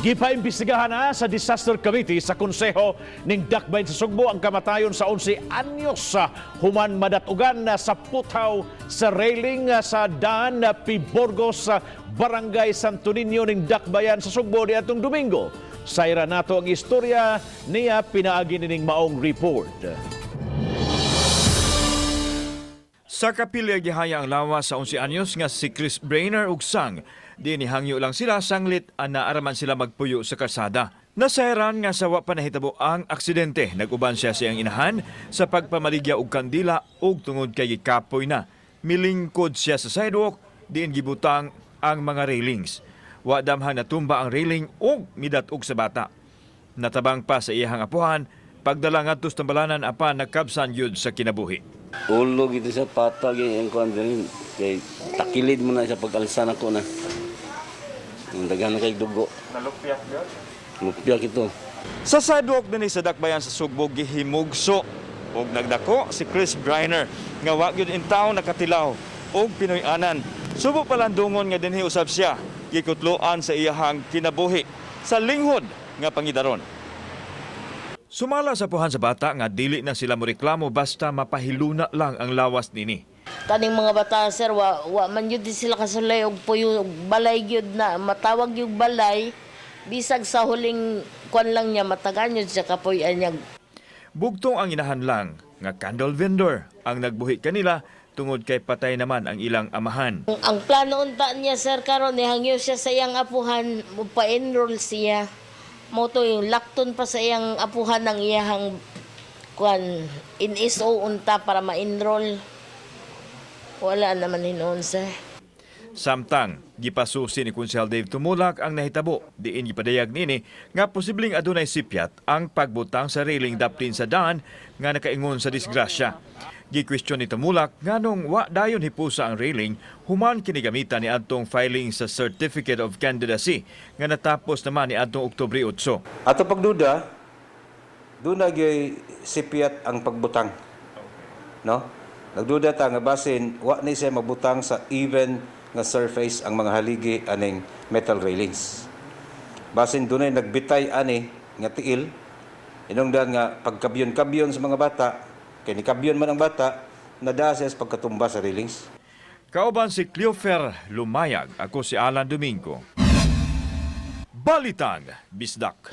Gipaimbestigahan na sa Disaster Committee sa Konseho ning Dakbayn sa Sugbo ang kamatayon sa 11 anyos sa human madatugan sa putaw sa railing sa daan Piborgos sa Barangay Santo Niño ning Dakbayan sa Sugbo niadtong Domingo. Sayra nato ang istorya niya pinaagi ning maong report. Sa kapilya gihaya ang lawas sa 11 anyos nga si Chris Brainer ug sang, di nihangyo lang sila sanglit anaaraman sila magpuyo sa kalsada. Nasayaran nga sa wa pa nahitabo ang aksidente, naguban siya siyang inahan sa pagpamaligya og kandila ug tungod kay gikapoy na. Milingkod siya sa sidewalk, diin gibutang ang mga railings. Wa damhang natumba ang railing ug midat-og sa bata. Natabang pa sa iyang apuhan, pagdala ngadto sa tambalanan apan nagkabsan yud sa kinabuhi. Ulo gitu sa patag yung kuan din kay takilid mo na sa pag-alsa nako na. Ang daghan na kay dugo. Nalupyak yun? Lupyak ito. Sa sidewalk din sa Dakbayan sa Sugbo gihimugso ug nagdako si Chris Brainer nga wa gyud in tawo nakatilaw ug Pinoy-anan. Subo palandungon nga dinhi usab siya gikutloan sa iyahang kinabuhi sa linghod nga pangidaron. Sumala sa puhan sa bata nga dili na sila moreklamo basta mapahiluna lang ang lawas nini. Kaning mga bata sir wa man yun din sila kasulay og puyo balay gyud na matawag yung balay bisag sa huling kwan lang niya matagan yun siya kapoy anyag. Bugtong ang inahan lang nga candle vendor ang nagbuhi kanila tungod kay patay naman ang ilang amahan. Ang plano unta niya sir karon nihangyo siya sa iyang apuhan pa-enroll siya. Moto yung lakton pa sa iyang apuhan ng iyahang kwan in SO unta para ma-enroll. Wala naman hinoon sir. Samtang gipasusi ni Konsehal Dave Tumulak ang nahitabo, diin gipadayag nini nga posibleng adunay sipyat ang pagbutang sa railing daplin sa daan nga nakaingon sa disgrasya. Gi-question ni Tumulak nganong wa dayon hipusa ang railing human kinigamitan ni adtong filing sa Certificate of Candidacy nga natapos naman ni adtong Oktubre 8. Ato pagduda, doon nagyoy sipyat ang pagbutang. No? Nagduda ta nga basin wa ni siya magbutang sa even nga surface ang mga haligi aning metal railings. Basin dunay nagbitay ani nga tiil inungdan nga pagkabyon-kabyon sa mga bata kay ni kabyon man ang bata nadaa siya sa pagkatumba sa railings. Kauban si Cleofer Lumayag, ako si Alan Domingo. Balitang Bisdak.